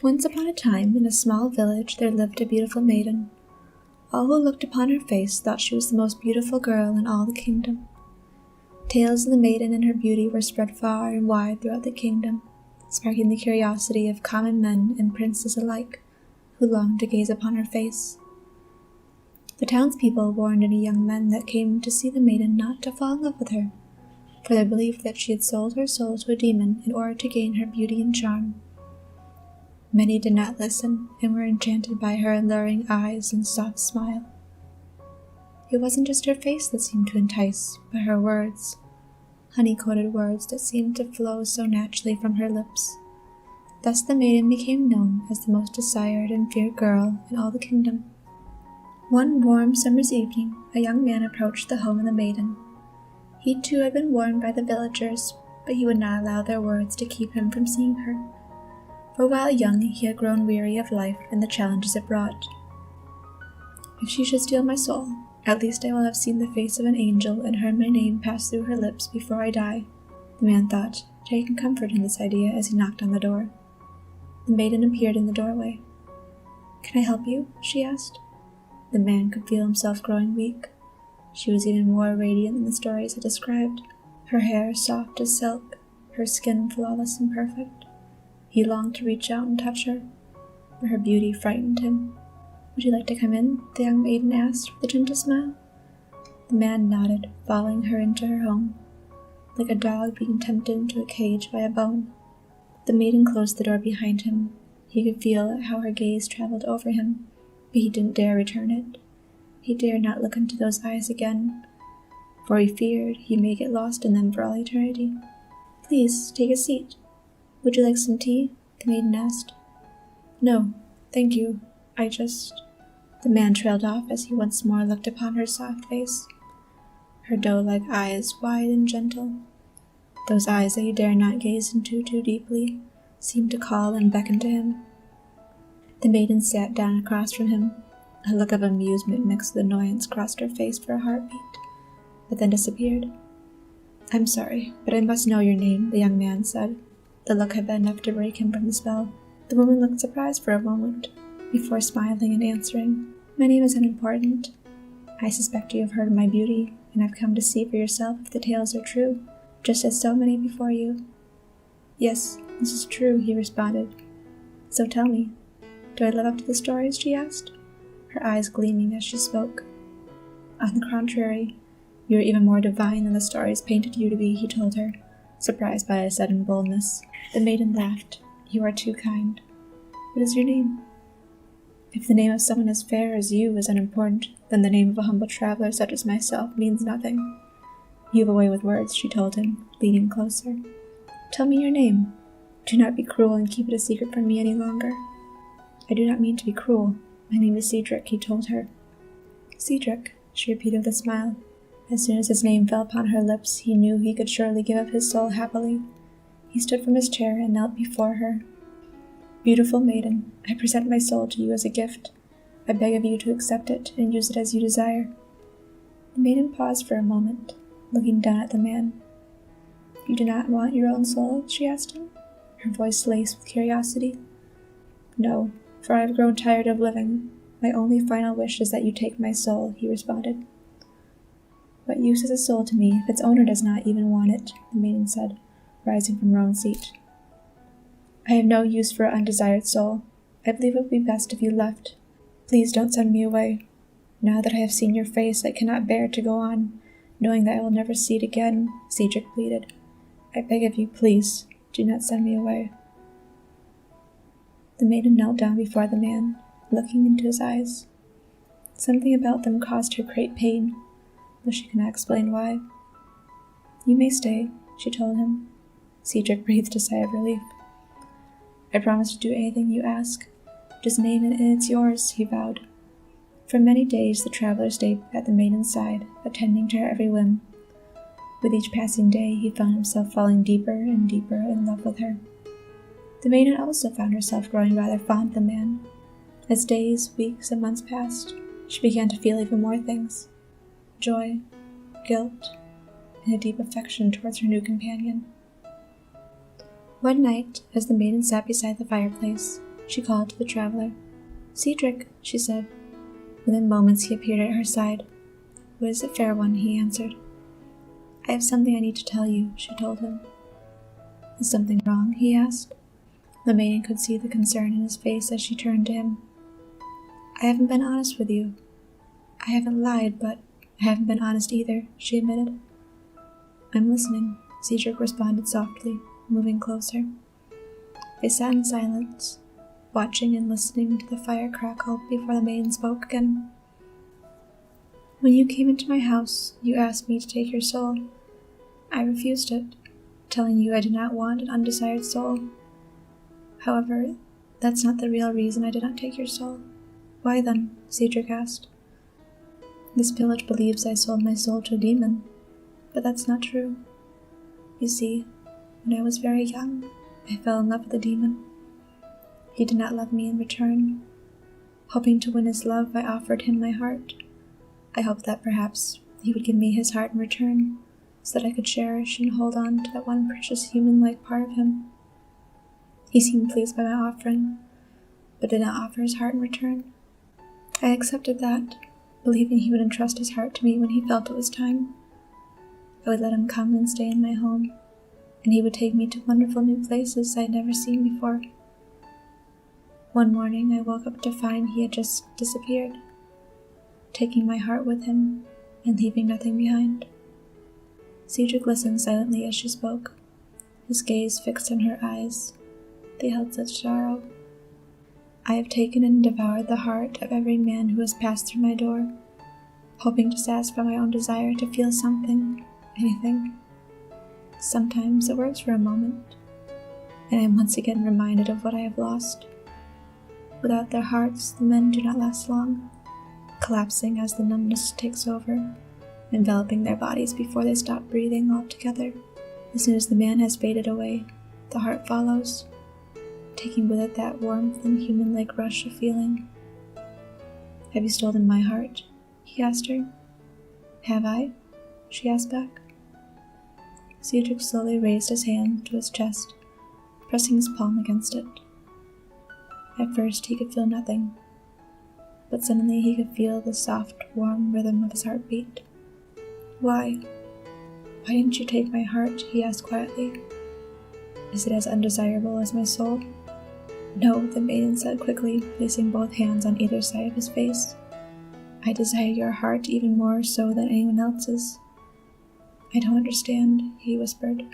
Once upon a time, in a small village, there lived a beautiful maiden. All who looked upon her face thought she was the most beautiful girl in all the kingdom. Tales of the maiden and her beauty were spread far and wide throughout the kingdom, sparking the curiosity of common men and princes alike, who longed to gaze upon her face. The townspeople warned any young men that came to see the maiden not to fall in love with her, for they believed that she had sold her soul to a demon in order to gain her beauty and charm. Many did not listen and were enchanted by her alluring eyes and soft smile. It wasn't just her face that seemed to entice, but her words, honey-coated words that seemed to flow so naturally from her lips. Thus the maiden became known as the most desired and feared girl in all the kingdom. One warm summer's evening, a young man approached the home of the maiden. He too had been warned by the villagers, but he would not allow their words to keep him from seeing her. For while young, he had grown weary of life and the challenges it brought. If she should steal my soul, at least I will have seen the face of an angel and heard my name pass through her lips before I die, the man thought, taking comfort in this idea as he knocked on the door. The maiden appeared in the doorway. "Can I help you?" she asked. The man could feel himself growing weak. She was even more radiant than the stories had described, her hair soft as silk, her skin flawless and perfect. He longed to reach out and touch her, but her beauty frightened him. "Would you like to come in?" the young maiden asked with a gentle smile. The man nodded, following her into her home, like a dog being tempted into a cage by a bone. The maiden closed the door behind him. He could feel how her gaze traveled over him, but he didn't dare return it. He dared not look into those eyes again, for he feared he may get lost in them for all eternity. "Please, take a seat. Would you like some tea?" the maiden asked. "No, thank you. The man trailed off as he once more looked upon her soft face, her doe-like eyes wide and gentle. Those eyes that he dare not gaze into too deeply seemed to call and beckon to him. The maiden sat down across from him. A look of amusement mixed with annoyance crossed her face for a heartbeat, but then disappeared. "I'm sorry, but I must know your name," the young man said. The look had been enough to break him from the spell. The woman looked surprised for a moment, before smiling and answering, "My name is unimportant. I suspect you have heard of my beauty, and I've come to see for yourself if the tales are true, just as so many before you." "Yes, this is true," he responded. "So tell me, do I live up to the stories?" she asked, her eyes gleaming as she spoke. "On the contrary, you are even more divine than the stories painted you to be," he told her, surprised by his sudden boldness. The maiden laughed. "You are too kind. What is your name?" "If the name of someone as fair as you is unimportant, then the name of a humble traveler such as myself means nothing." "You have a way with words," she told him, leaning closer. "Tell me your name. Do not be cruel and keep it a secret from me any longer." "I do not mean to be cruel. My name is Cedric," he told her. "Cedric," she repeated with a smile. As soon as his name fell upon her lips, he knew he could surely give up his soul happily. He stood from his chair and knelt before her. "Beautiful maiden, I present my soul to you as a gift. I beg of you to accept it and use it as you desire." The maiden paused for a moment, looking down at the man. "You do not want your own soul?" she asked him, her voice laced with curiosity. "No, for I have grown tired of living. My only final wish is that you take my soul," he responded. "What use is a soul to me if its owner does not even want it?" the maiden said, rising from her own seat. "I have no use for an undesired soul. I believe it would be best if you left. Please don't send me away. Now that I have seen your face, I cannot bear to go on, knowing that I will never see it again," Cedric pleaded. "I beg of you, please, do not send me away." The maiden knelt down before the man, looking into his eyes. Something about them caused her great pain, but she could not explain why. "You may stay," she told him. Cedric breathed a sigh of relief. "I promise to do anything you ask. Just name it and it's yours," he vowed. For many days the traveler stayed at the maiden's side, attending to her every whim. With each passing day he found himself falling deeper and deeper in love with her. The maiden also found herself growing rather fond of the man. As days, weeks, and months passed, she began to feel even more things: joy, guilt, and a deep affection towards her new companion. One night, as the maiden sat beside the fireplace, she called to the traveler. "Cedric," she said. Within moments he appeared at her side. "What is it, fair one?" he answered. "I have something I need to tell you," she told him. "Is something wrong?" he asked. The maiden could see the concern in his face as she turned to him. "I haven't been honest with you. I haven't lied, but I haven't been honest either," she admitted. "I'm listening," Cedric responded softly, moving closer. They sat in silence, watching and listening to the fire crackle before the maiden spoke again. "When you came into my house, you asked me to take your soul. I refused it, telling you I did not want an undesired soul. However, that's not the real reason I did not take your soul." "Why then?" Cedric asked. "This village believes I sold my soul to a demon, but that's not true. You see, when I was very young, I fell in love with a demon. He did not love me in return. Hoping to win his love, I offered him my heart. I hoped that perhaps he would give me his heart in return, so that I could cherish and hold on to that one precious human-like part of him. He seemed pleased by my offering, but did not offer his heart in return. I accepted that, believing he would entrust his heart to me when he felt it was time. I would let him come and stay in my home, and he would take me to wonderful new places I had never seen before. One morning I woke up to find he had just disappeared, taking my heart with him and leaving nothing behind." Cedric listened silently as she spoke, his gaze fixed in her eyes. They held such sorrow. "I have taken and devoured the heart of every man who has passed through my door, hoping to satisfy my own desire to feel something, anything. Sometimes it works for a moment, and I am once again reminded of what I have lost. Without their hearts, the men do not last long, collapsing as the numbness takes over, enveloping their bodies before they stop breathing altogether. As soon as the man has faded away, the heart follows, taking with it that warmth and human-like rush of feeling." "Have you stolen my heart?" he asked her. "Have I?" she asked back. Cedric slowly raised his hand to his chest, pressing his palm against it. At first he could feel nothing, but suddenly he could feel the soft, warm rhythm of his heartbeat. "Why? Why didn't you take my heart?" he asked quietly. "Is it as undesirable as my soul?" "No," the maiden said quickly, placing both hands on either side of his face. "I desire your heart even more so than anyone else's." "I don't understand," he whispered.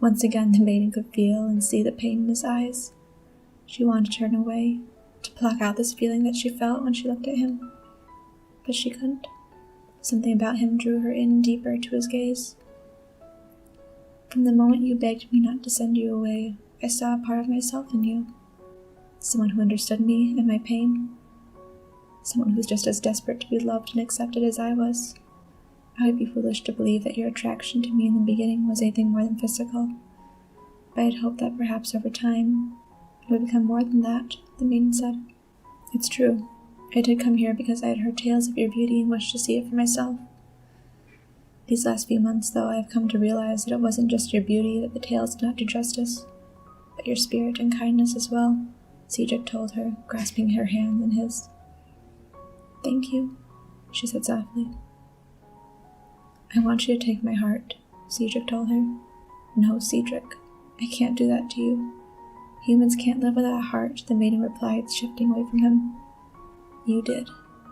Once again the maiden could feel and see the pain in his eyes. She wanted to turn away, to block out this feeling that she felt when she looked at him. But she couldn't. Something about him drew her in deeper to his gaze. "From the moment you begged me not to send you away, I saw a part of myself in you. Someone who understood me and my pain. Someone who was just as desperate to be loved and accepted as I was. I would be foolish to believe that your attraction to me in the beginning was anything more than physical. But I had hoped that perhaps over time it would become more than that," the maiden said. "It's true. I did come here because I had heard tales of your beauty and wished to see it for myself. These last few months, though, I have come to realize that it wasn't just your beauty that the tales did not do justice, but your spirit and kindness as well," Cedric told her, grasping her hand in his. "Thank you," she said softly. "I want you to take my heart," Cedric told her. "No, Cedric, I can't do that to you. Humans can't live without a heart," the maiden replied, shifting away from him. "You did,"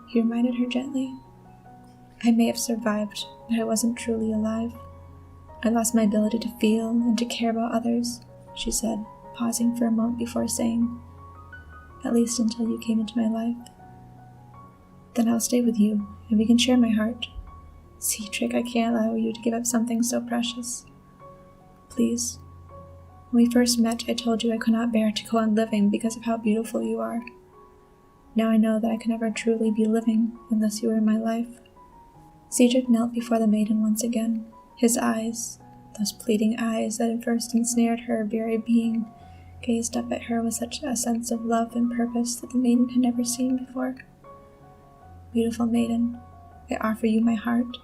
he reminded her gently. "I may have survived, but I wasn't truly alive. I lost my ability to feel and to care about others," she said, pausing for a moment before saying, "At least until you came into my life. Then I'll stay with you, and we can share my heart. Cedric, I can't allow you to give up something so precious. Please. When we first met, I told you I could not bear to go on living because of how beautiful you are. Now I know that I can never truly be living unless you were in my life." Cedric knelt before the maiden once again. His eyes, those pleading eyes that had first ensnared her very being, gazed up at her with such a sense of love and purpose that the maiden had never seen before. "Beautiful maiden, I offer you my heart.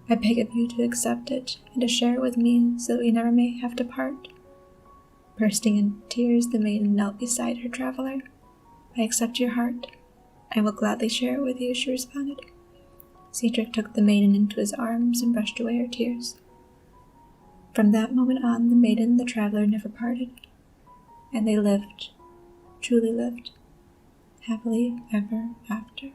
I beg of you to accept it and to share it with me so that we never may have to part." Bursting into tears, the maiden knelt beside her traveler. "I accept your heart. I will gladly share it with you," she responded. Cedric took the maiden into his arms and brushed away her tears. From that moment on, the maiden and the traveler never parted, and they lived, truly lived, happily ever after.